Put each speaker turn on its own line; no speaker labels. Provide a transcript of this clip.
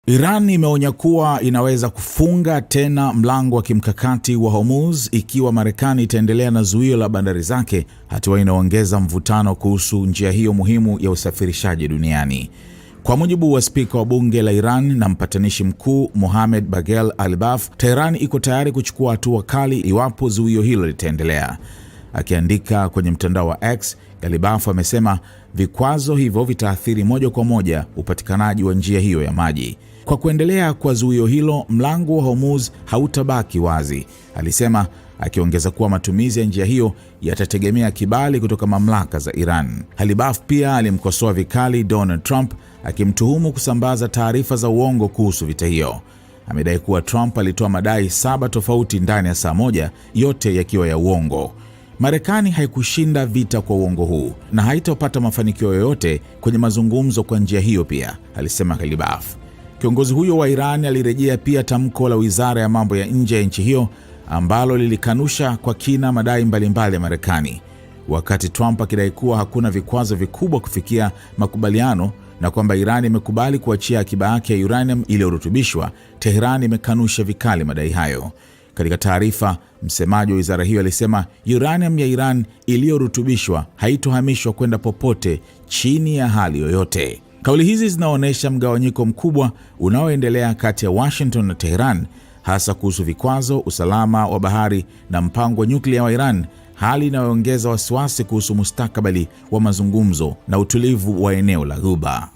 Iran imeonya kuwa inaweza kufunga tena mlango wa kimkakati wa Hormuz ikiwa Marekani itaendelea na zuio la bandari zake, hatua inaongeza mvutano kuhusu njia hiyo muhimu ya usafirishaji duniani. Kwa mujibu wa spika wa bunge la Iran na mpatanishi mkuu Mohammad Bagher Ghalibaf, Tehran iko tayari kuchukua hatua kali iwapo zuio hilo litaendelea. Akiandika kwenye mtandao wa X, Ghalibaf amesema vikwazo hivyo vitaathiri moja kwa moja upatikanaji wa njia hiyo ya maji. Kwa kuendelea kwa zuio hilo, mlango wa Hormuz hautabaki wazi, alisema, akiongeza kuwa matumizi ya njia hiyo yatategemea kibali kutoka mamlaka za Iran. Ghalibaf pia alimkosoa vikali Donald Trump, akimtuhumu kusambaza taarifa za uongo kuhusu vita hiyo. Amedai kuwa Trump alitoa madai 7 tofauti ndani ya saa moja, yote yakiwa ya uongo. Marekani haikushinda vita kwa uongo huu na haitapata mafanikio yoyote kwenye mazungumzo kwa njia hiyo pia, alisema Ghalibaf. Kiongozi huyo wa Iran alirejea pia tamko la Wizara ya Mambo ya Nje ya nchi hiyo ambalo lilikanusha kwa kina madai mbalimbali ya Marekani, wakati Trump akidai kuwa hakuna vikwazo vikubwa kufikia makubaliano na kwamba Iran imekubali kuachia akiba yake ya uranium iliyorutubishwa. Tehran imekanusha vikali madai hayo. Katika taarifa, msemaji wa wizara hiyo alisema uranium ya Iran iliyorutubishwa haitohamishwa kwenda popote chini ya hali yoyote. Kauli hizi zinaonyesha mgawanyiko mkubwa unaoendelea kati ya Washington na Tehran, hasa kuhusu vikwazo, usalama wa bahari na mpango wa nyuklia wa Iran, hali inayoongeza wasiwasi kuhusu mustakabali wa mazungumzo na utulivu wa eneo la Ghuba.